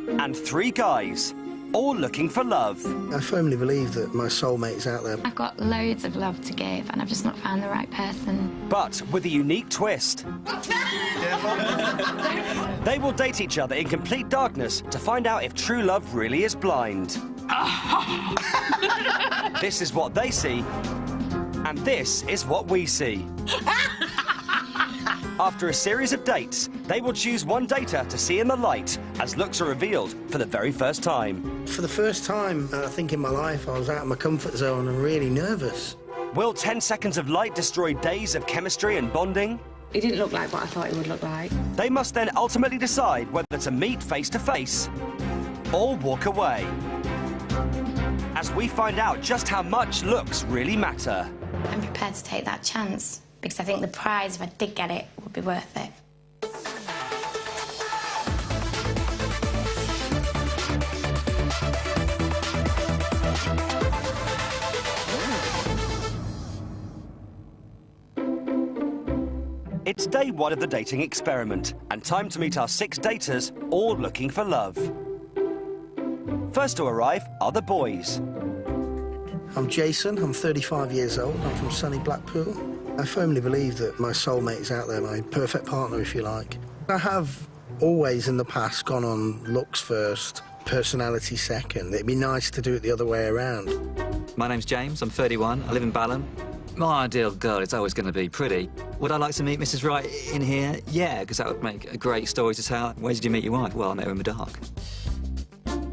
and 3 guys, all looking for love. I firmly believe that my soulmate's out there. I've got loads of love to give, and I've just not found the right person. But with a unique twist. They will date each other in complete darkness to find out if true love really is blind. This is what they see, and this is what we see. After a series of dates, they will choose one dater to see in the light as looks are revealed for the very first time. For the first time, I think in my life, I was out of my comfort zone and really nervous. Will 10 seconds of light destroy days of chemistry and bonding? He didn't look like what I thought he would look like. They must then ultimately decide whether to meet face to face or walk away. As we find out just how much looks really matter. I'm prepared to take that chance, because I think the prize, if I did get it, would be worth it. It's day 1 of the dating experiment, and time to meet our 6 daters, all looking for love. First to arrive are the boys. I'm Jason, I'm 35 years old, I'm from sunny Blackpool. I firmly believe that my soulmate's out there, my perfect partner, if you like. I have always in the past gone on looks first, personality second. It'd be nice to do it the other way around. My name's James, I'm 31, I live in Balham. My ideal girl is always going to be pretty. Would I like to meet Mrs. Right in here? Yeah, because that would make a great story to tell. Where did you meet your wife? Well, I met her in the dark.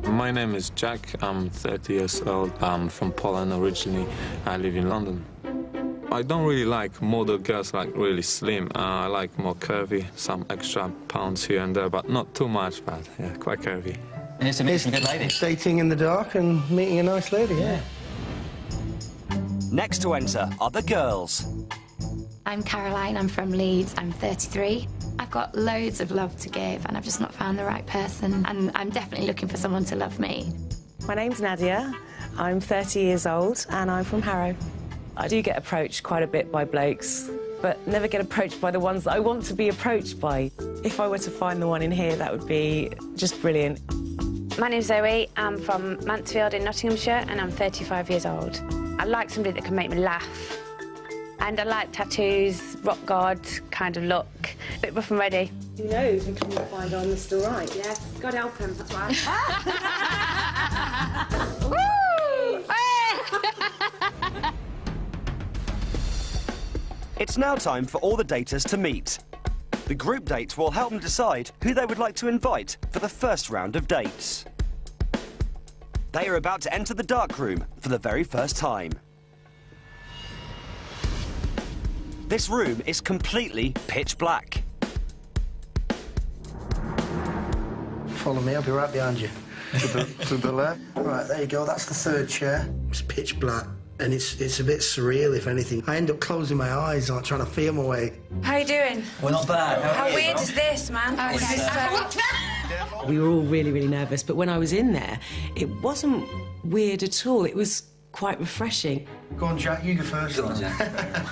My name is Jack, I'm 30 years old. I'm from Poland originally. I live in London. I don't really like model girls, like really slim. I like more curvy, some extra pounds here and there, but not too much, but yeah, quite curvy. Here's to meet some good ladies. Dating in the dark and meeting a nice lady, yeah. Next to enter are the girls. I'm Caroline, I'm from Leeds, I'm 33. I've got loads of love to give, and I've just not found the right person, and I'm definitely looking for someone to love me. My name's Nadia, I'm 30 years old, and I'm from Harrow. I do get approached quite a bit by blokes, but never get approached by the ones that I want to be approached by. If I were to find the one in here, that would be just brilliant. My name's Zoe, I'm from Mansfield in Nottinghamshire, and I'm 35 years old. I like somebody that can make me laugh. And I like tattoos, rock god kind of look. A bit rough and ready. Who knows, we can find on the still right. Yes, God help him, that's why. It's now time for all the daters to meet. The group date will help them decide who they would like to invite for the first round of dates. They are about to enter the dark room for the very first time. This room is completely pitch black. Follow me, I'll be right behind you. To the left. Right, there you go, that's the 3rd chair. It's pitch black, and it's a bit surreal, if anything. I end up closing my eyes, like trying to feel my way. How you doing? We're not bad. How weird is this, man? Okay. We were all really, really nervous, but when I was in there, it wasn't weird at all. It was quite refreshing. Go on, Jack, you go first. Go on, Jack.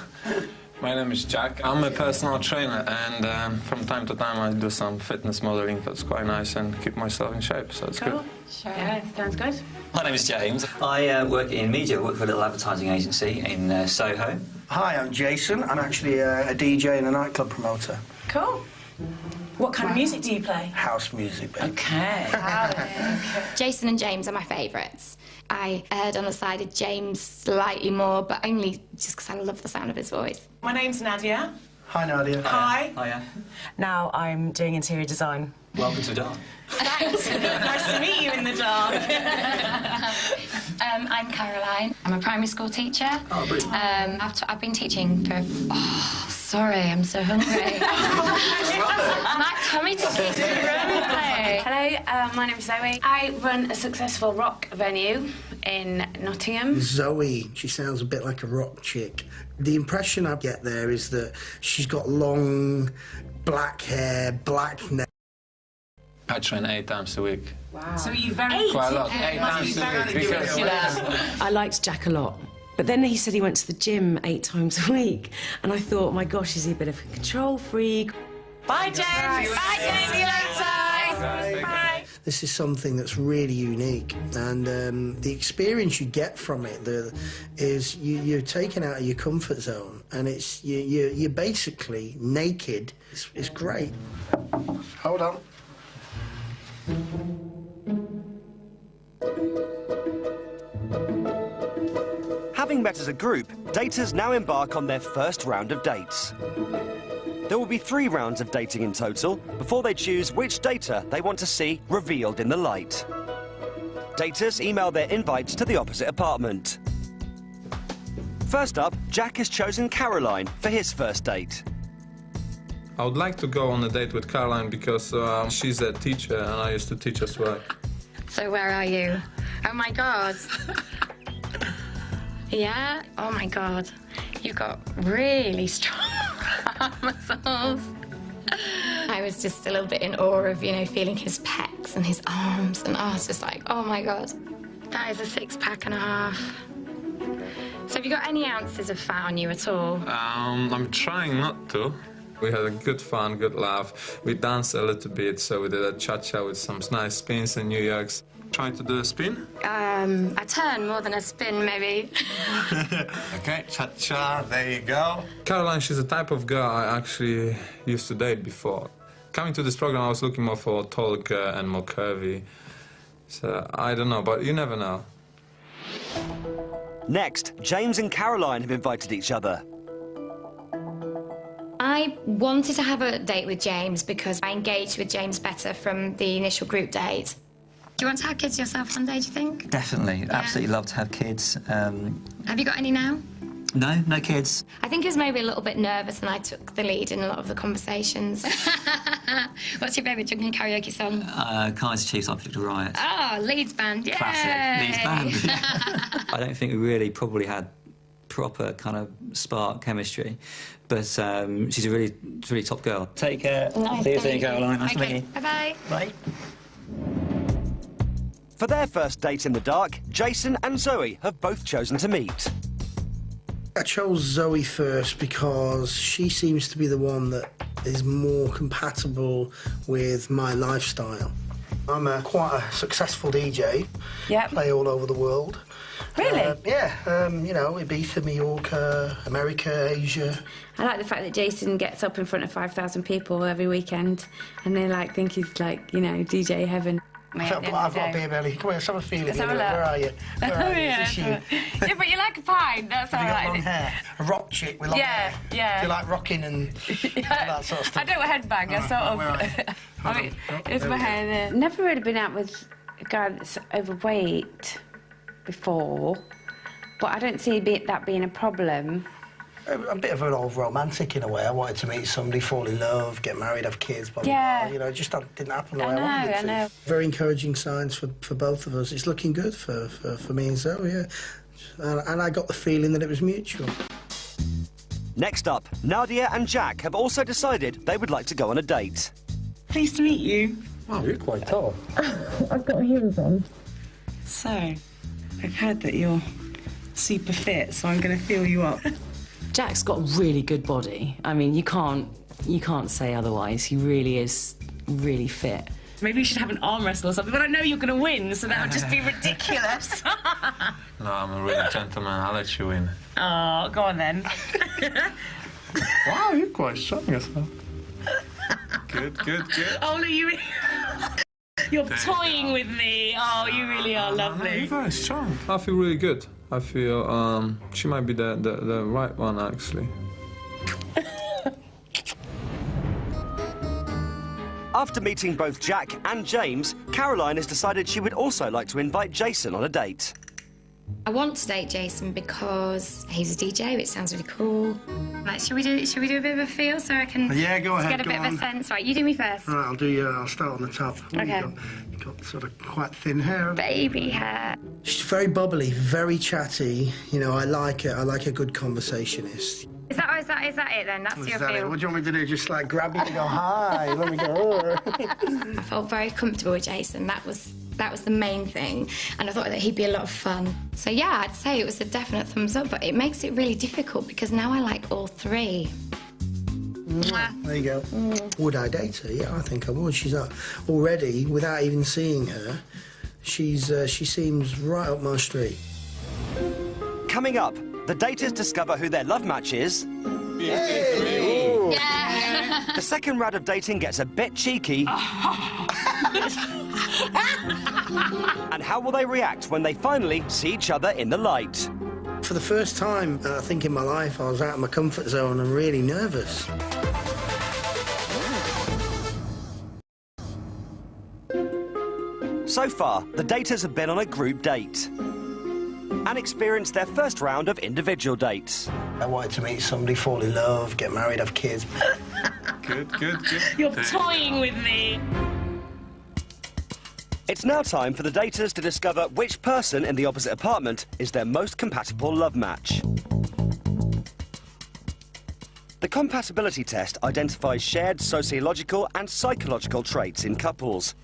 My name is Jack. I'm a personal trainer, and from time to time I do some fitness modeling. That's quite nice, and keep myself in shape, so it's good. Sure. Yeah, sounds good. My name is James. I work in media. I work for a little advertising agency in Soho. Hi, I'm Jason. I'm actually a DJ and a nightclub promoter. Cool. What kind of music do you play? House music, babe. Okay. Jason and James are my favourites. I erred on the side of James slightly more, but only just because I love the sound of his voice. My name's Nadia. Hi, Nadia. Hi. Hiya. Now I'm doing interior design. Welcome to the dark. Nice to meet you in the dark. I'm Caroline. I'm a primary school teacher. Oh, brilliant. I've been teaching for... Oh, sorry, I'm so hungry. My tummy just keeps grumbling. Hello, my name's Zoe. I run a successful rock venue in Nottingham. Zoe, she sounds a bit like a rock chick. The impression I get there is that she's got long, black hair, black nails. I train 8 times a week. Wow. So are you very... Quite a lot. 8 times a week. I liked Jack a lot. But then he said he went to the gym 8 times a week. And I thought, my gosh, is he a bit of a control freak? Bye, James. Bye, James. See you later. Bye. This is something that's really unique, and the experience you get from it is you're taken out of your comfort zone, and you're basically naked. It's great. Hold on. Having met as a group, daters now embark on their first round of dates. There will be 3 rounds of dating in total before they choose which dater they want to see revealed in the light. Daters email their invites to the opposite apartment. First up, Jack has chosen Caroline for his first date. I would like to go on a date with Caroline because she's a teacher and I used to teach as well. So where are you? Oh my God. Yeah? Oh my God. You got really strong muscles. I was just a little bit in awe of, you know, feeling his pecs and his arms, and I was just like, oh my God. That is a 6-pack and a half. So have you got any ounces of fat on you at all? I'm trying not to. We had a good fun, good laugh. We danced a little bit, so we did a cha-cha with some nice spins in New York. Trying to do a spin? A turn more than a spin, maybe. Okay, cha-cha, there you go. Caroline, she's a type of girl I actually used to date before. Coming to this program, I was looking more for a tall girl and more curvy. So, I don't know, but you never know. Next, James and Caroline have invited each other. I wanted to have a date with James because I engaged with James better from the initial group date. Do you want to have kids yourself someday, do you think? Definitely. Yeah. Absolutely love to have kids. Have you got any now? No, no kids. I think he was maybe a little bit nervous and I took the lead in a lot of the conversations. What's your favourite drinking karaoke song? Kaiser Chiefs, I Picked a Riot. Oh, Leeds Band, yeah. Classic, Leeds Band. I don't think we really probably had proper kind of spark chemistry, but she's a really top girl. Take care. Nice See you soon, Caroline. Nice to meet you. Bye-bye. Bye. For their first date in the dark, Jason and Zoe have both chosen to meet. I chose Zoe first because she seems to be the one that is more compatible with my lifestyle. I'm quite a successful DJ. Yep. Play all over the world. Really? You know, Ibiza, Mallorca, America, Asia. I like the fact that Jason gets up in front of 5,000 people every weekend and they like think he's like, you know, DJ heaven. I've got a beer belly. Come on, let's have a feeling. Where are you? Where are you? Is this you? Yeah, but you like a pint, that's all Have you got right. long hair? A rock chick with long hair? Yeah. Do you like rocking and that sort of stuff? I don't headbang, I sort of... Where are you? I mean, it's my hair there. Never really been out with a guy that's overweight before, but I don't see that being a problem. I'm a bit of an old romantic in a way. I wanted to meet somebody, fall in love, get married, have kids, blah, blah, blah. You know, it just didn't happen the way I wanted it to. I know. Very encouraging signs for both of us. It's looking good for me and Zoe, yeah. And I got the feeling that it was mutual. Next up, Nadia and Jack have also decided they would like to go on a date. Pleased to meet you. Wow, you're quite tall. I've got heels on. So, I've heard that you're super fit, so I'm going to fill you up. Jack's got a really good body. I mean, you can't say otherwise. He really is really fit. Maybe we should have an arm wrestle or something, but I know you're going to win, so that would just be ridiculous. No, I'm a real gentleman. I'll let you win. Oh, go on then. Wow, you're quite strong yourself. Good. Oh, look, you're toying with me. Oh, you really are lovely. You're very strong. I feel really good. I feel she might be the right one, actually. After meeting both Jack and James, Caroline has decided she would also like to invite Jason on a date. I want to date Jason because he's a DJ, which sounds really cool. Like, should we do a bit of a feel so I can go ahead, get a bit of a sense? Right, you do me first. Right, I'll start on the top. Okay. You've got sort of quite thin hair. Baby hair. She's very bubbly, very chatty. You know, I like it. I like a good conversationist. Is that it then? That's your feel? What do you want me to do? Just like grab you and go, hi, let me go. I felt very comfortable with Jason. That was the main thing, and I thought that he'd be a lot of fun. So yeah, I'd say it was a definite thumbs up, but it makes it really difficult because now I like all three. There you go. Would I date her? Yeah, I think I would. She's already, without even seeing her, she seems right up my street. Coming up, the daters discover who their love match is. Yeah. The second round of dating gets a bit cheeky. And how will they react when they finally see each other in the light? For the first time, I think in my life, I was out of my comfort zone and really nervous. So far, the daters have been on a group date and experienced their first round of individual dates. I wanted to meet somebody, fall in love, get married, have kids. Good. You're toying with me. It's now time for the daters to discover which person in the opposite apartment is their most compatible love match. The compatibility test identifies shared sociological and psychological traits in couples.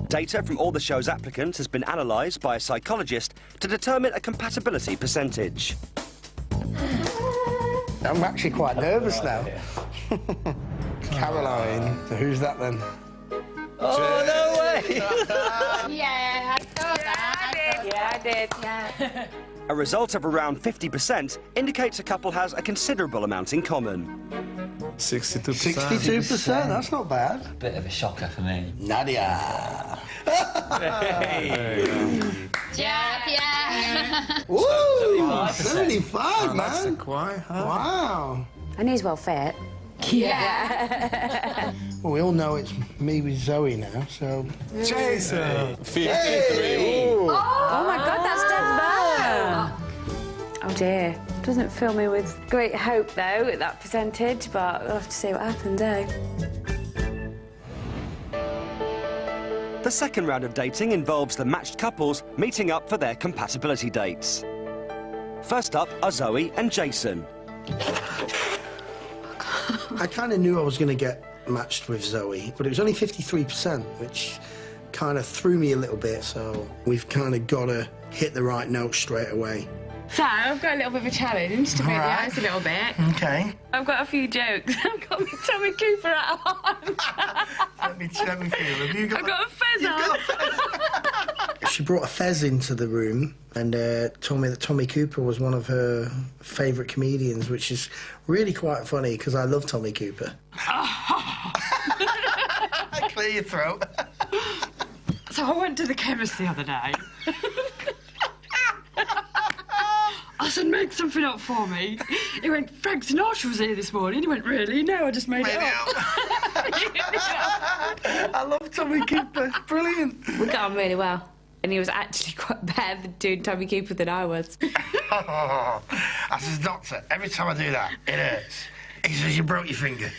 Data from all the show's applicants has been analysed by a psychologist to determine a compatibility percentage. I'm actually quite nervous now. Caroline, so who's that then? Oh, no way! Yeah, I saw that. Yeah, I did. Yeah. A result of around 50% indicates a couple has a considerable amount in common. 62%. 62%, that's not bad. Bit of a shocker for me. Nadia. Yeah. Woo! 75, man. That's quite high. Wow. And he's well fit. Yeah. Well, we all know it's me with Zoe now, so... Jason! 53. Ooh. Oh my God, that's dead bad. Oh dear. Doesn't fill me with great hope though at that percentage, but we'll have to see what happens, eh? The second round of dating involves the matched couples meeting up for their compatibility dates. First up are Zoe and Jason. I kind of knew I was going to get matched with Zoe, but it was only 53%, which kind of threw me a little bit, so we've kind of got to hit the right note straight away. So, I've got a little bit of a challenge to break the ice a little bit. Okay. I've got a few jokes. I've got my Tommy Cooper hat on. Let me feel. Have you got I've got a fez on. She brought a fez into the room and told me that Tommy Cooper was one of her favourite comedians, which is really quite funny because I love Tommy Cooper. Clear your throat. So I went to the chemist the other day. I said, make something up for me. He went, Frank Sinatra was here this morning. He went, really? No, I just made it up. I love Tommy Cooper. Brilliant. We got on really well. And he was actually quite better at doing Tommy Cooper than I was. I says, doctor, every time I do that, it hurts. He says, you broke your finger.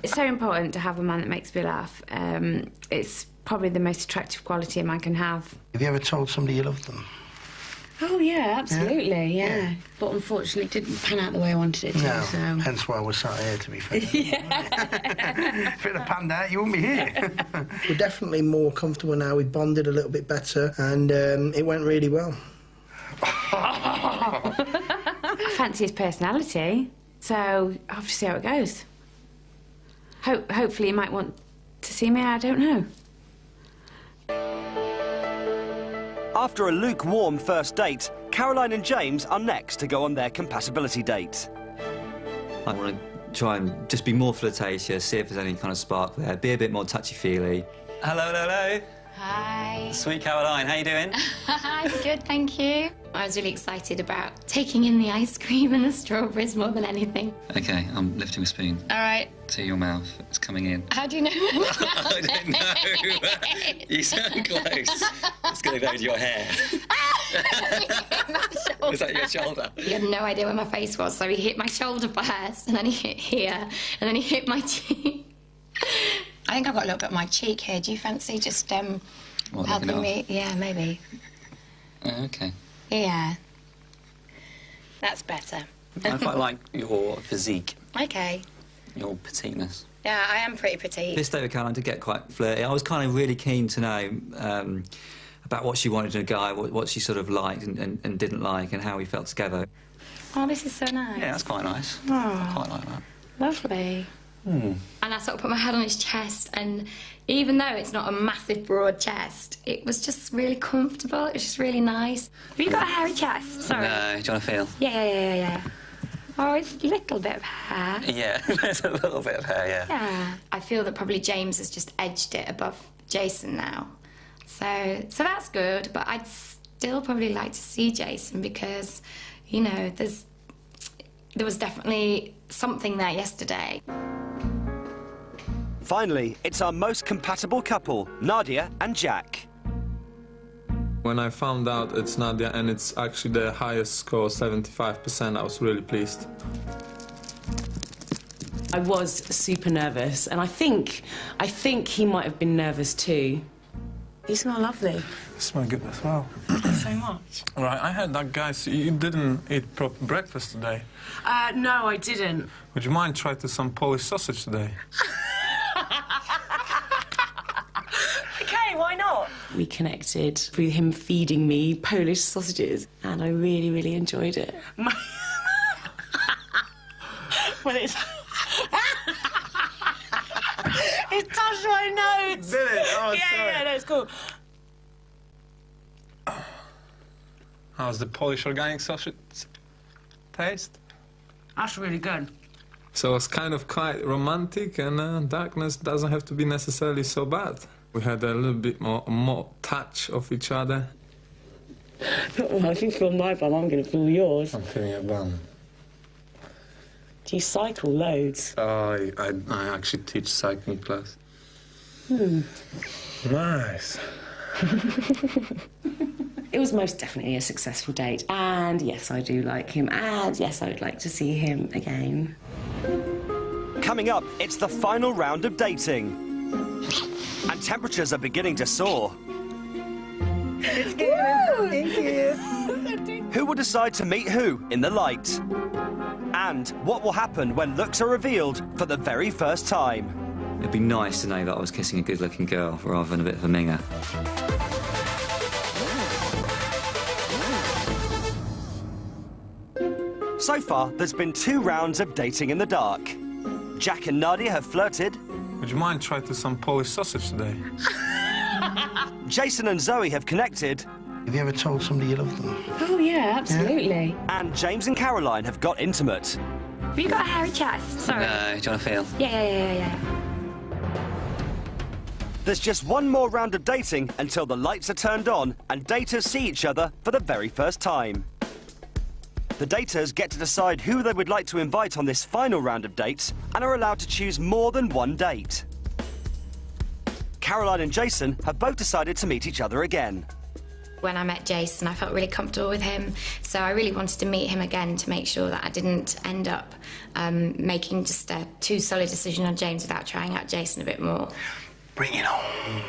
It's so important to have a man that makes me laugh. It's probably the most attractive quality a man can have. Have you ever told somebody you love them? Oh, yeah, absolutely, yeah. But unfortunately, it didn't pan out the way I wanted it to, No, so... hence why we're sat here, to be fair. If it had panned out, you wouldn't be here. We're definitely more comfortable now. We bonded a little bit better, and it went really well. I fancy his personality, so I'll have to see how it goes. Hopefully he might want to see me, I don't know. After a lukewarm first date, Caroline and James are next to go on their compatibility date. I want to try and just be more flirtatious, see if there's any kind of spark there, be a bit more touchy-feely. Hello. Hi. Sweet Caroline, how you doing? I'm good, thank you. I was really excited about taking in the ice cream and the strawberries more than anything. OK, I'm lifting a spoon All right. to your mouth. It's coming in. How do you know? I don't know. You sound close. It's going to go to your hair. Is that your shoulder? He had no idea where my face was, so he hit my shoulder first, and then he hit here, and then he hit my cheek. I think I've got a little bit on my cheek here. Do you fancy just helping me? Yeah, maybe. OK. Yeah. That's better. I quite like your physique, Okay. your petiteness. Yeah, I am pretty petite. This day with Caroline did get quite flirty. I was kind of really keen to know about what she wanted in a guy, what she sort of liked and didn't like, and how we felt together. Oh, this is so nice. Yeah, that's quite nice. Oh. Quite like that. Lovely. And I sort of put my head on his chest, and even though it's not a massive broad chest, it was just really comfortable. It was just really nice. Have you got a hairy chest? Sorry. No, do you want to feel? Yeah. Oh, it's a little bit of hair. Yeah, there's a little bit of hair, yeah. Yeah. I feel that probably James has just edged it above Jason now. So that's good, but I'd still probably like to see Jason because, you know, there was definitely something there yesterday. Finally, it's our most compatible couple, Nadia and Jack. When I found out it's Nadia and it's actually the highest score, 75%, I was really pleased. I was super nervous, and I think he might have been nervous too. You smell lovely. You smell good as well. So much. All right, I heard that, guys, you didn't eat proper breakfast today. No, I didn't. Would you mind trying to some Polish sausage today? Okay, why not? We connected through him feeding me Polish sausages, and I really, really enjoyed it. Well, it's... It touched my nose. Did it? Oh, sorry. Yeah, no, it's cool. How's the Polish organic sausage taste? That's really good. So it's kind of quite romantic, and darkness doesn't have to be necessarily so bad. We had a little bit more touch of each other. Well, if you feel my bum, I'm going to feel yours. I'm feeling your bum. Do you cycle loads? I actually teach cycling class. Nice. It was most definitely a successful date. And yes, I do like him. And yes, I would like to see him again. Coming up, it's the final round of dating. And temperatures are beginning to soar. It's good. Thank you. Who will decide to meet who in the light? And what will happen when looks are revealed for the very first time? It'd be nice to know that I was kissing a good-looking girl rather than a bit of a minger. So far, there's been 2 rounds of dating in the dark. Jack and Nadia have flirted. Would you mind trying to some Polish sausage today? Jason and Zoe have connected. Have you ever told somebody you love them? Oh, yeah, absolutely. And James and Caroline have got intimate. Have you got a hairy chest? Sorry. No, do you want to feel? Yeah. There's just one more round of dating until the lights are turned on and daters see each other for the very first time. The daters get to decide who they would like to invite on this final round of dates and are allowed to choose more than one date. Caroline and Jason have both decided to meet each other again. When I met Jason, I felt really comfortable with him, so I really wanted to meet him again to make sure that I didn't end up making just a too solid decision on James without trying out Jason a bit more. Bring it on.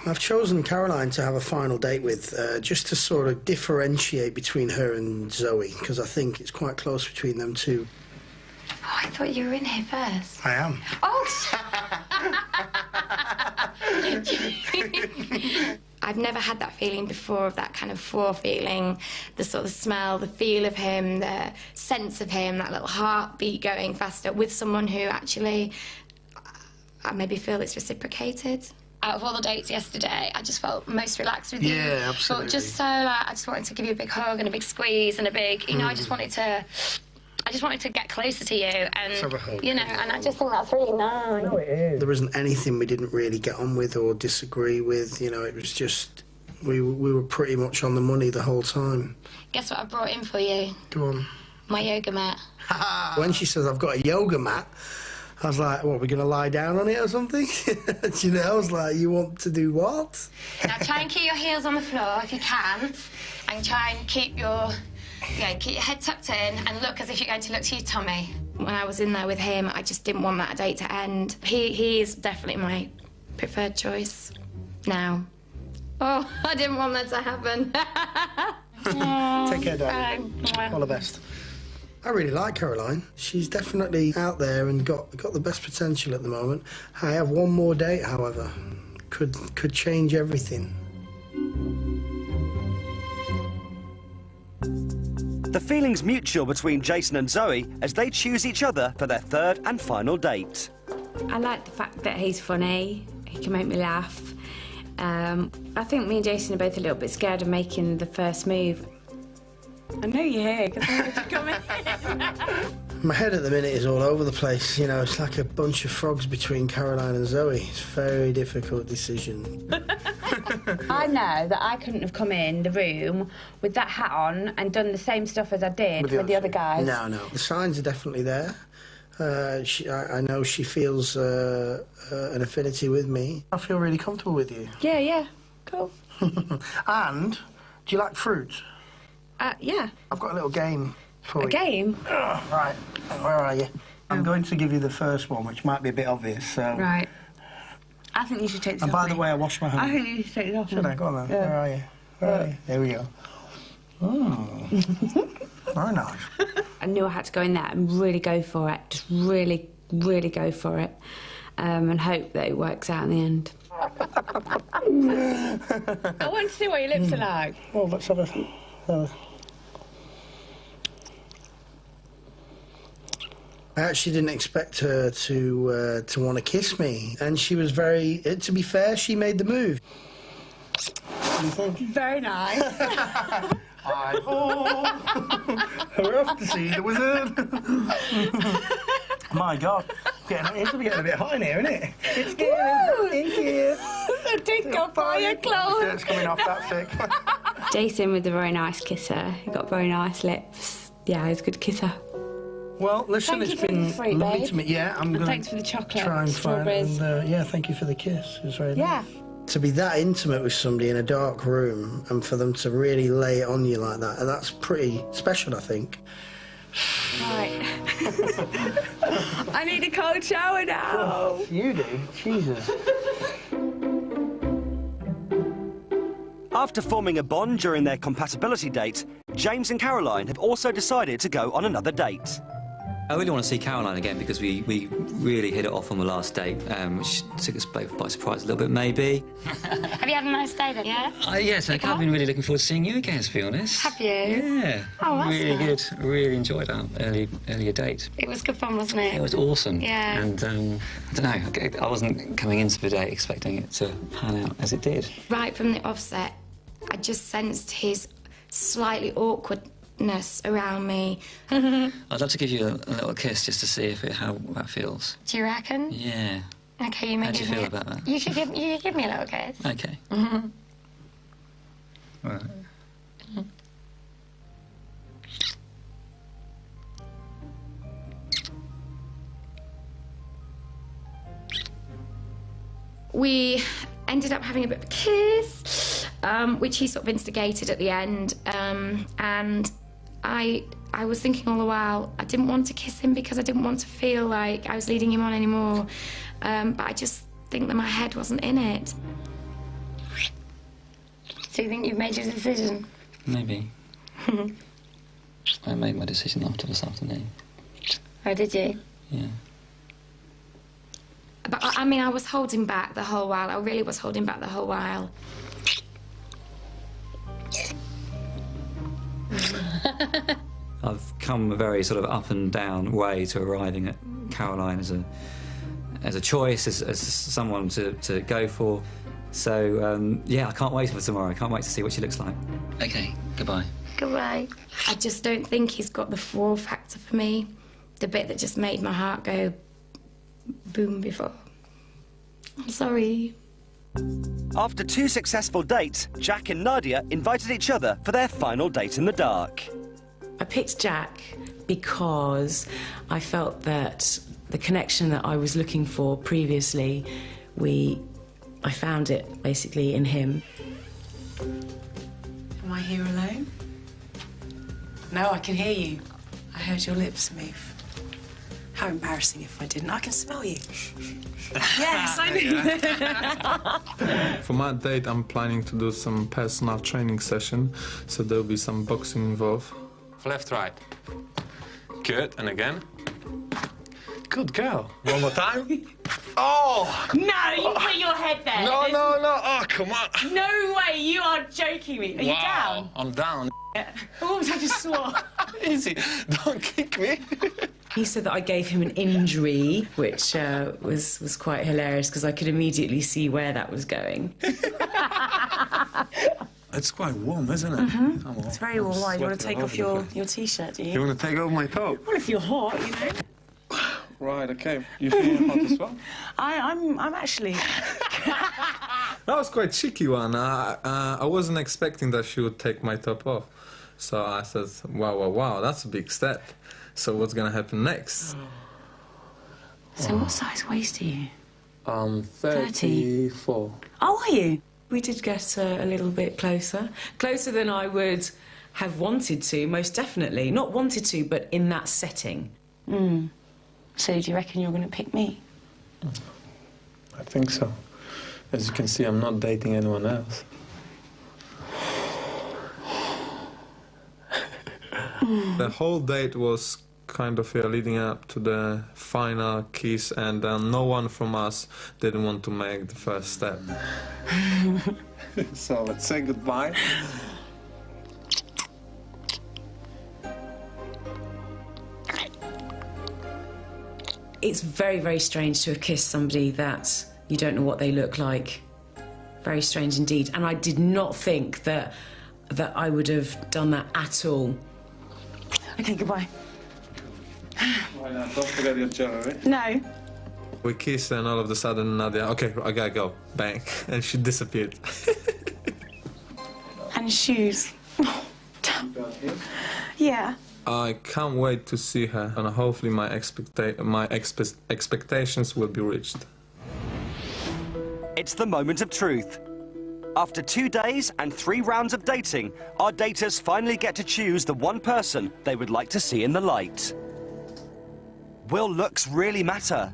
I've chosen Caroline to have a final date with just to sort of differentiate between her and Zoe, because I think it's quite close between them two. Oh, I thought you were in here first. I am. Oh! I've never had that feeling before, of that kind of feeling, the sort of smell, the feel of him, the sense of him, that little heartbeat going faster with someone who actually I maybe feel it's reciprocated. Out of all the dates yesterday, I just felt most relaxed with you. Yeah, absolutely. Felt just so I just wanted to give you a big hug and a big squeeze and a big, you know, I just wanted to get closer to you and, have a hug. you know, and I just think that's really nice. No, it is. There isn't anything we didn't really get on with or disagree with, you know, it was just, we were pretty much on the money the whole time. Guess what I brought in for you? Go on. My yoga mat. When she says I've got a yoga mat, I was like, what, we're going to lie down on it or something? You know, I was like, you want to do what? Now try and keep your heels on the floor if you can, and try and keep your head tucked in and look as if you're going to look to your tummy. When I was in there with him, I just didn't want that date to end. He is definitely my preferred choice now. Oh, I didn't want that to happen. Take care, darling. All the best. I really like Caroline. She's definitely out there and got the best potential at the moment. I have one more date, however. Could change everything. The feeling's mutual between Jason and Zoe as they choose each other for their third and final date. I like the fact that he's funny, he can make me laugh. I think me and Jason are both a little bit scared of making the first move. I know you're here, because I wanted to come in. My head at the minute is all over the place. You know, it's like a bunch of frogs between Caroline and Zoe. It's a very difficult decision. I know that I couldn't have come in the room with that hat on and done the same stuff as I did with the other guys. No, no. The signs are definitely there. I know she feels an affinity with me. I feel really comfortable with you. Yeah, yeah. Cool. And, do you like fruit? Yeah. I've got a little game for you. A game? Right. Where are you? I'm going to give you the first one, which might be a bit obvious, so... Right. I think you should take this off. And by the way, I washed my hands. I think you should take it off. Should I? Go on then. Yeah. Where are you? Where are you? There we go. Oh. Very nice. I knew I had to go in there and really go for it. Just really, really go for it. And hope that it works out in the end. I want to see what your lips are like. Well, let's have a... I actually didn't expect her to want to kiss me, and she was very... to be fair, she made the move. What do you think? Very nice. We're off to see the wizard. My God, it's getting a bit hot in here, isn't it? It's getting in here. The dick off by your clothes. It's coming off that thick. Jason was a very nice kisser. He got very nice lips. Yeah, he's a good kisser. Well, listen, thank it's you been for the fruit, lovely babe. to meet you. Yeah, I'm going thanks for the chocolate, try and strawberries. find. And, yeah, thank you for the kiss. It was very nice. Yeah. To be that intimate with somebody in a dark room and for them to really lay it on you like that, and that's pretty special, I think. Right. I need a cold shower now. Oh, you do? Jesus. After forming a bond during their compatibility date, James and Caroline have also decided to go on another date. I really want to see Caroline again because we really hit it off on the last date, which took us both by surprise a little bit, maybe. Have you had a nice day then, yeah? Yes, I've been really looking forward to seeing you again, to be honest. Have you? Yeah. Oh, that's really nice. good. I really enjoyed our earlier date. It was good fun, wasn't it? It was awesome. Yeah. And, I don't know, I wasn't coming into the date expecting it to pan out as it did. Right from the offset, I just sensed his slightly awkwardness around me. I'd love to give you a little kiss just to see how that feels. Do you reckon? Yeah. Okay, you may How do you give feel me about that? You should give me a little kiss. Okay. Right. We ended up having a bit of a kiss, which he sort of instigated at the end, and I was thinking all the while I didn't want to kiss him because I didn't want to feel like I was leading him on anymore, but I just think that my head wasn't in it. So you think you've made your decision? Maybe. I made my decision after this afternoon. Oh, did you? Yeah. But I mean, I was holding back the whole while. I really was holding back the whole while. I've come a very sort of up and down way to arriving at Caroline as a choice, as someone to go for. So, yeah, I can't wait for tomorrow. I can't wait to see what she looks like. OK, goodbye. Goodbye. I just don't think he's got the wow factor for me. The bit that just made my heart go boom before. I'm sorry. After 2 successful dates, Jack and Nadia invited each other for their final date in the dark. I picked Jack because I felt that the connection that I was looking for previously, I found it basically in him. Am I here alone? No, I can hear you. I heard your lips move. How embarrassing if I didn't. I can smell you. Yes, I knew. For my date, I'm planning to do some personal training session, so there'll be some boxing involved. Left, right. Good, and again. Good girl. One more time. Oh! No, you put your head there. No, no, no. Oh, come on. No way, you are joking me. Are you down? I'm down. Oh, I just swore. Easy, don't kick me. He said that I gave him an injury, which was quite hilarious because I could immediately see where that was going. It's quite warm, isn't it? Mm-hmm. It's very warm. Why? You want to take off your T-shirt, do you? You want to take off my top? Well, if you're hot, you know. Right, okay. You feeling hot as well? I'm actually... That was quite cheeky one. I wasn't expecting that she would take my top off. So I said, wow, that's a big step. So what's going to happen next? So what size waist are you? 34. Oh, are you? We did get a little bit closer. Closer than I would have wanted to, most definitely. Not wanted to, but in that setting. So do you reckon you're going to pick me? I think so. As you can see, I'm not dating anyone else. The whole date was kind of leading up to the final kiss, and no one from us didn't want to make the first step. So let's say goodbye. It's very, very strange to have kissed somebody that you don't know what they look like. Very strange indeed. And I did not think that I would have done that at all. Okay, goodbye. Why not? Don't forget your jewelry. No. We kissed, and all of a sudden Nadia, okay, I gotta go. Bang. And she disappeared. And shoes. Yeah. I can't wait to see her, and hopefully my expectations will be reached. It's the moment of truth. After 2 days and 3 rounds of dating, our daters finally get to choose the one person they would like to see in the light. Will looks really matter?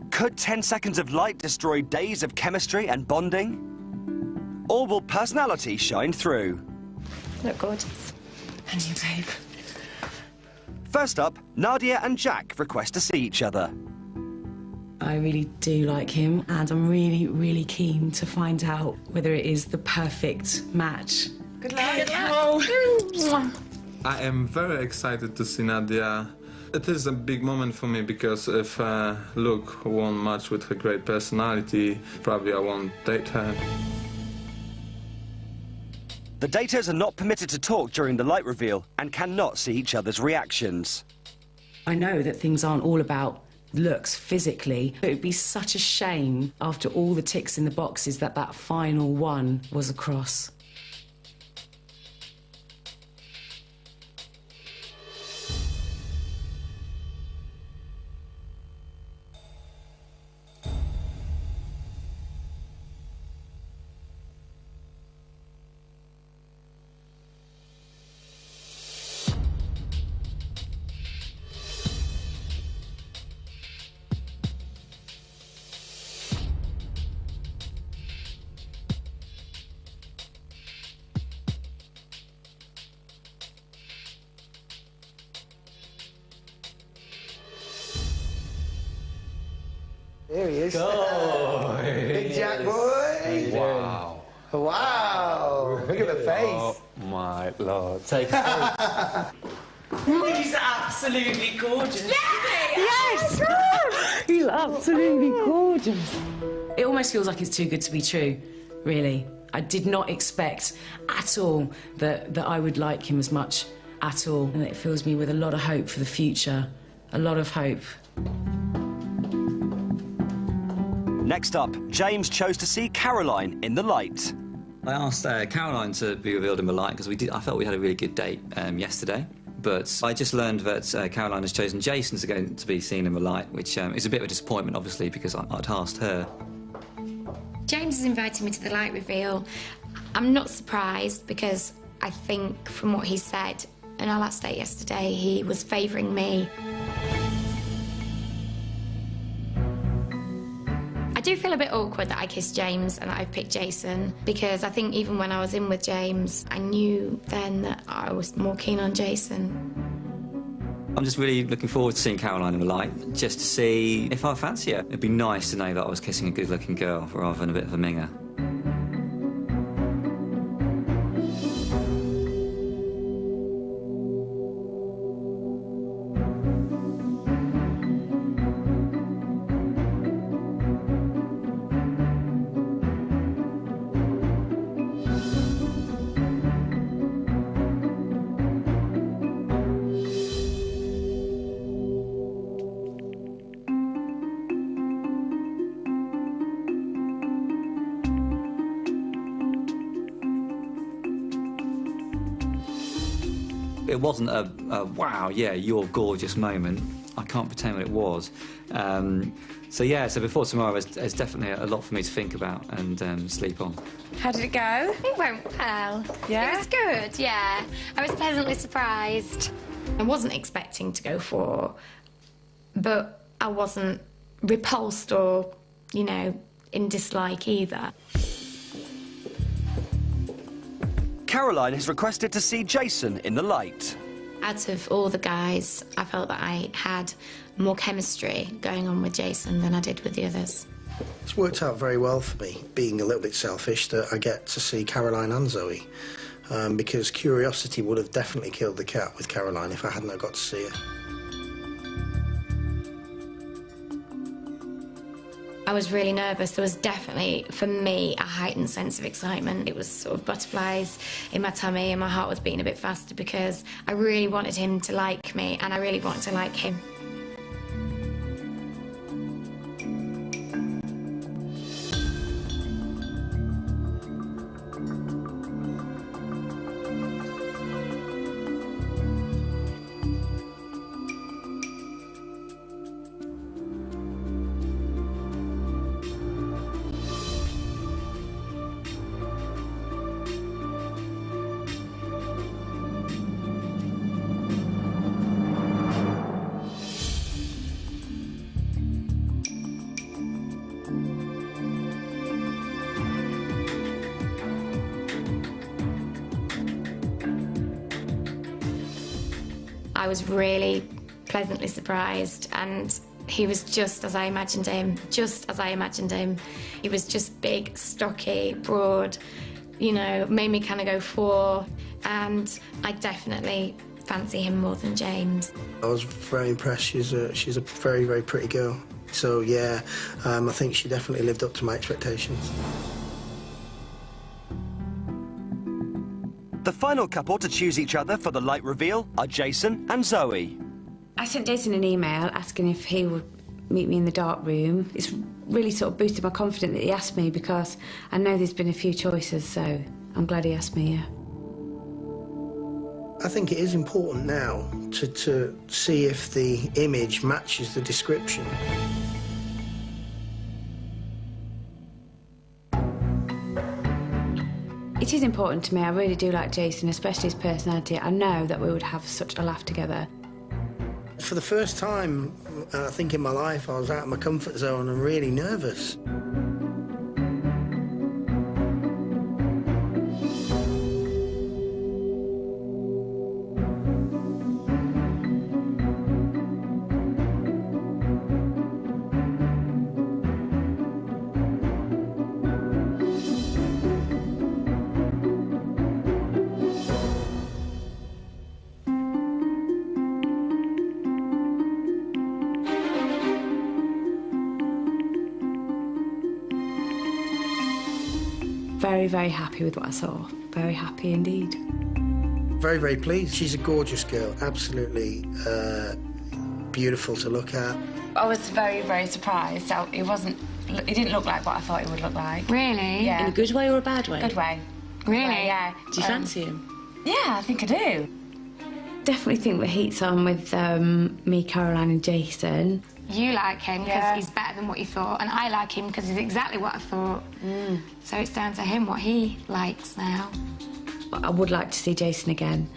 Could 10 seconds of light destroy days of chemistry and bonding? Or will personality shine through? Look gorgeous. And you, babe. First up, Nadia and Jack request to see each other. I really do like him, and I'm really, really keen to find out whether it is the perfect match. Good luck. Good luck. I am very excited to see Nadia. It is a big moment for me because if Luke won't match with her great personality, probably I won't date her. The daters are not permitted to talk during the light reveal and cannot see each other's reactions. I know that things aren't all about looks physically. It would be such a shame after all the ticks in the boxes that that final one was a cross. There he is. Big Jack boy. Wow. Wow. Look at the face. Oh, my Lord. Take He's absolutely gorgeous. Yes! He's absolutely gorgeous. It almost feels like it's too good to be true, really. I did not expect at all that I would like him as much at all. And it fills me with a lot of hope for the future. A lot of hope. Next up, James chose to see Caroline in the light. I asked Caroline to be revealed in the light because I felt we had a really good date yesterday. But I just learned that Caroline has chosen Jason to be seen in the light, which is a bit of a disappointment, obviously, because I'd asked her. James has invited me to the light reveal. I'm not surprised because I think from what he said in our last date yesterday, he was favouring me. I do feel a bit awkward that I kissed James and that I've picked Jason, because I think even when I was in with James, I knew then that I was more keen on Jason. I'm just really looking forward to seeing Caroline in the light, just to see if I fancy her. It'd be nice to know that I was kissing a good-looking girl rather than a bit of a minger. it wasn't a wow, yeah, you're gorgeous moment. I can't pretend what it was. So before tomorrow, there's definitely a lot for me to think about and sleep on. How did it go? It went well. Yeah? It was good, yeah. I was pleasantly surprised. I wasn't expecting to go 4, but I wasn't repulsed or, you know, in dislike either. Caroline has requested to see Jason in the light. Out of all the guys, I felt that I had more chemistry going on with Jason than I did with the others. It's worked out very well for me, being a little bit selfish, that I get to see Caroline and Zoe, because curiosity would have definitely killed the cat with Caroline if I hadn't got to see her. I was really nervous. There was definitely, for me, a heightened sense of excitement. It was sort of butterflies in my tummy and my heart was beating a bit faster because I really wanted him to like me and I really wanted to like him. I was really pleasantly surprised and he was just as I imagined him, He was just big, stocky, broad, you know, made me kind of go 4, and I definitely fancy him more than James. I was very impressed. She's a very, very pretty girl. So, yeah, I think she definitely lived up to my expectations. The final couple to choose each other for the light reveal are Jason and Zoe. I sent Jason an email asking if he would meet me in the dark room. It's really sort of boosted my confidence that he asked me because I know there's been a few choices, so I'm glad he asked me, yeah. I think it is important now to see if the image matches the description. It is important to me. I really do like Jason, especially his personality. I know that we would have such a laugh together. For the first time, I think in my life, I was out of my comfort zone and really nervous. Very, very happy with what I saw. Very happy indeed. Very, very pleased. She's a gorgeous girl, absolutely beautiful to look at. I was very, very surprised. It didn't look like what I thought it would look like. Really? Yeah. In a good way or a bad way? Good way. Really? Yeah. Do you fancy him? Yeah, I think I do. Definitely think the heat's on with me, Caroline and Jason. You like him because Yeah. he's better than what you thought, and I like him because he's exactly what I thought. So it's down to him what he likes now. I would like to see Jason again,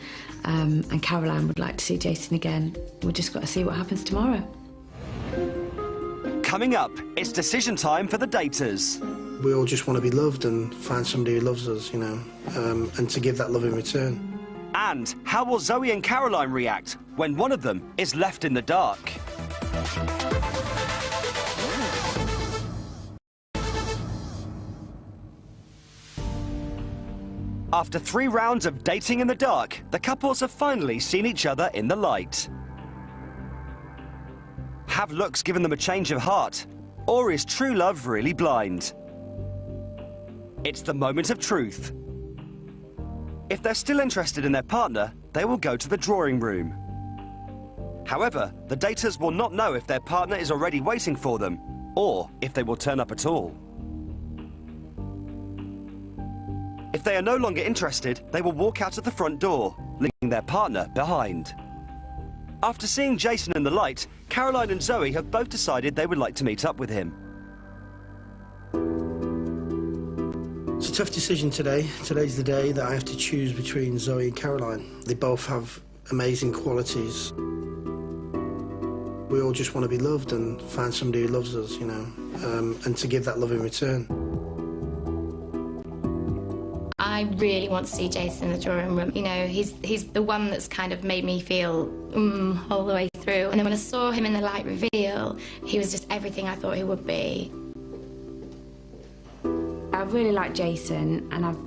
and Caroline would like to see Jason again. We've just got to see what happens tomorrow. Coming up, it's decision time for the daters. We all just want to be loved and find somebody who loves us, you know, and to give that love in return. And how will Zoe and Caroline react when one of them is left in the dark? After 3 rounds of dating in the dark, the couples have finally seen each other in the light. Have looks given them a change of heart? Or is true love really blind? It's the moment of truth. If they're still interested in their partner, they will go to the drawing room. However, the daters will not know if their partner is already waiting for them, or if they will turn up at all. If they are no longer interested, they will walk out of the front door, leaving their partner behind. After seeing Jason in the light, Caroline and Zoe have both decided they would like to meet up with him. It's a tough decision today. Today's the day that I have to choose between Zoe and Caroline. They both have amazing qualities. We all just want to be loved and find somebody who loves us, you know, and to give that love in return. I really want to see Jason in the drawing room. You know, he's the one that's kind of made me feel all the way through. And then when I saw him in the light reveal, he was just everything I thought he would be. I really like Jason, and I've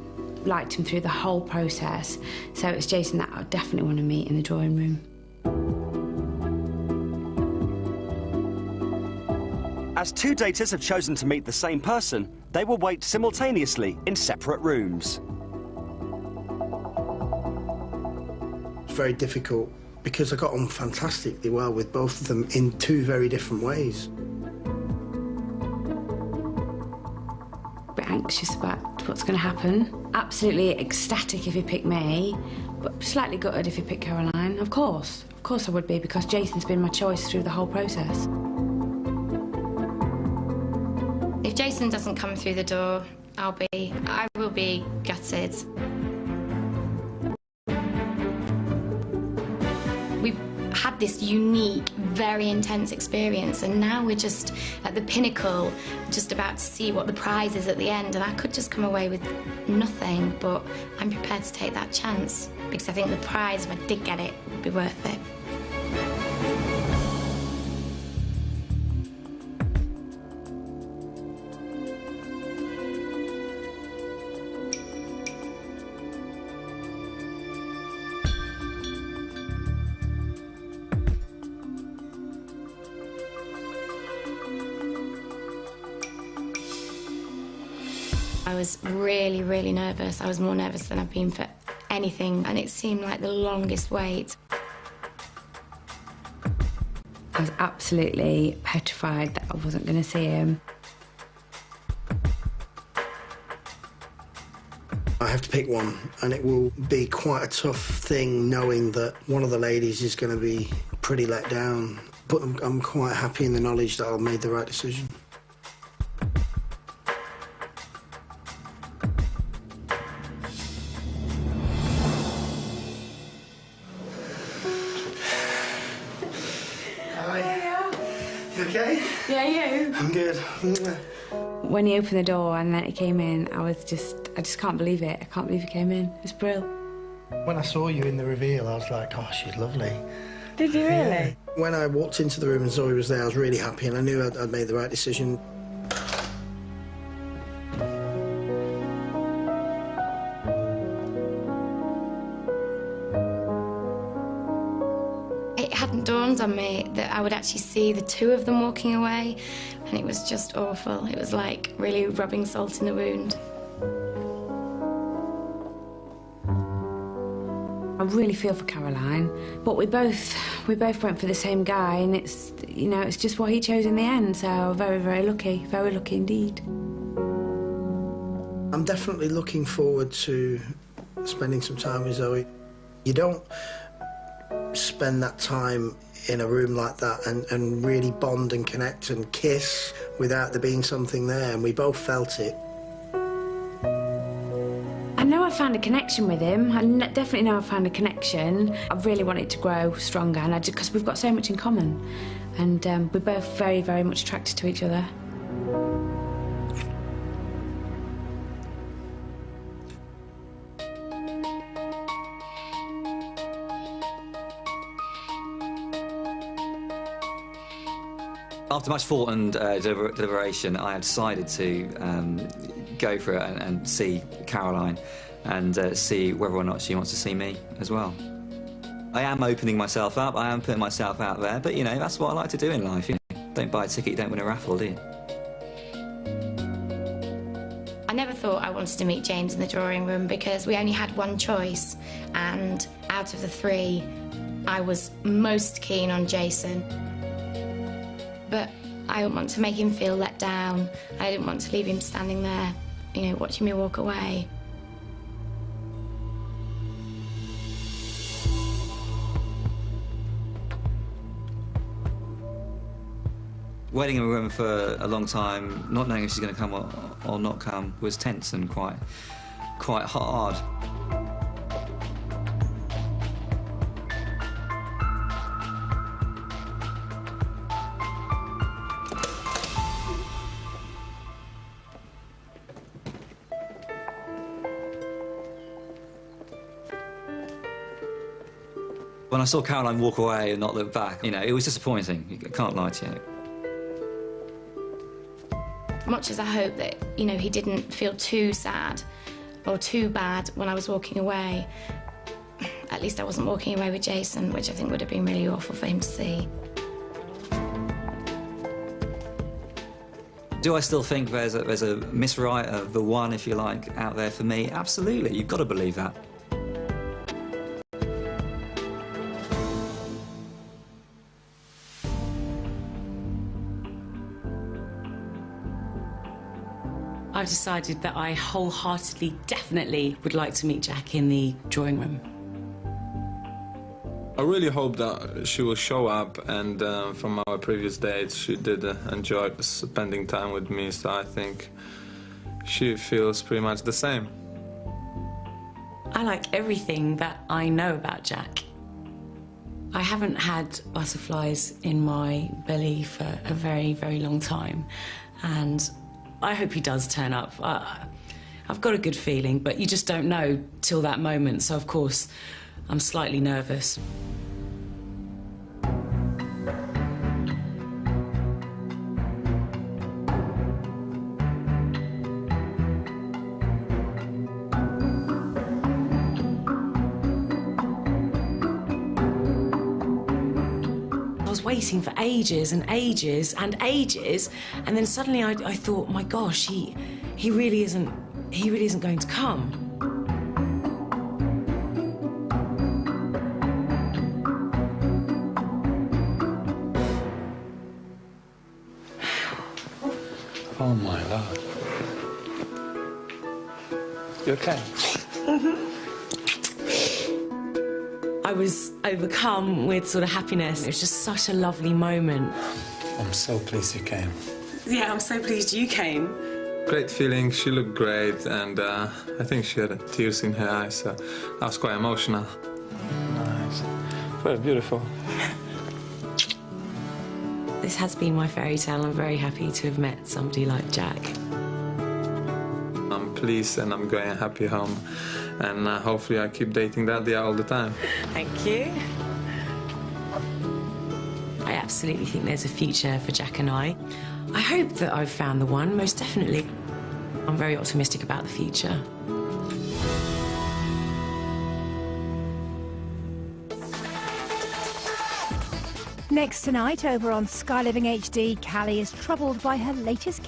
liked him through the whole process. So it's Jason that I definitely want to meet in the drawing room. As two daters have chosen to meet the same person, they will wait simultaneously in separate rooms. It's very difficult because I got on fantastically well with both of them in two very different ways. A bit anxious about what's going to happen. Absolutely ecstatic if he picked me, but slightly gutted if he picked Caroline. Of course I would be, because Jason's been my choice through the whole process. If Jason doesn't come through the door, I will be gutted. We've had this unique, very intense experience, and now we're just at the pinnacle, just about to see what the prize is at the end, and I could just come away with nothing, but I'm prepared to take that chance, because I think the prize, if I did get it, would be worth it. I was really, really nervous. I was more nervous than I've been for anything, and it seemed like the longest wait. I was absolutely petrified that I wasn't going to see him. I have to pick one, and it will be quite a tough thing knowing that one of the ladies is going to be pretty let down. But I'm quite happy in the knowledge that I've made the right decision. You okay? Yeah, you? I'm good. When he opened the door and then he came in, I just can't believe it. I can't believe he came in. It's brilliant. When I saw you in the reveal, I was like, oh, she's lovely. Did you really? Yeah. When I walked into the room and Zoe was there, I was really happy, and I knew I'd made the right decision. It hadn't dawned on me that I would actually see the two of them walking away, and it was just awful. It was like really rubbing salt in the wound. I really feel for Caroline, but we both went for the same guy, and it's just what he chose in the end. So very, very lucky indeed. I'm definitely looking forward to spending some time with Zoe. You don't spend that time in a room like that and really bond and connect and kiss without there being something there, and we both felt it. I know I found a connection with him. I definitely know I found a connection. I really want it to grow stronger, and because we've got so much in common, and we're both very, very much attracted to each other. After much thought and deliberation, I had decided to go for it and see Caroline and see whether or not she wants to see me as well. I am opening myself up, I am putting myself out there, but, you know, that's what I like to do in life, you know. Don't buy a ticket, you don't win a raffle, do you? I never thought I wanted to meet James in the drawing room because we only had one choice, and out of the three, I was most keen on Jason. But I didn't want to make him feel let down. I didn't want to leave him standing there, you know, watching me walk away. Waiting in a room for a long time, not knowing if she's going to come or not come, was tense and quite hard. When I saw Caroline walk away and not look back, you know, it was disappointing. I can't lie to you. Much as I hope that, you know, he didn't feel too sad or too bad when I was walking away, at least I wasn't walking away with Jason, which I think would have been really awful for him to see. Do I still think there's a miswrite of the one, if you like, out there for me? Absolutely, you've got to believe that. I've decided that I wholeheartedly, definitely would like to meet Jack in the drawing room. I really hope that she will show up, and from our previous dates, she did enjoy spending time with me, so I think she feels pretty much the same. I like everything that I know about Jack. I haven't had butterflies in my belly for a very, very long time, and I hope he does turn up. I've got a good feeling, but you just don't know till that moment, so of course I'm slightly nervous. I was waiting for ages and ages and ages, and then suddenly I thought, my gosh, he really isn't going to come. Oh my Lord. You okay? I was overcome with sort of happiness. It was just such a lovely moment. I'm so pleased you came. Yeah, I'm so pleased you came. Great feeling, she looked great, and I think she had tears in her eyes, so I was quite emotional. Nice. Very beautiful. This has been my fairy tale. I'm very happy to have met somebody like Jack. I'm pleased and I'm going happy home, and hopefully I keep dating Daddy all the time. Thank you. I absolutely think there's a future for Jack and I hope that I've found the one, most definitely. I'm very optimistic about the future. Next tonight, over on Sky Living HD, Callie is troubled by her latest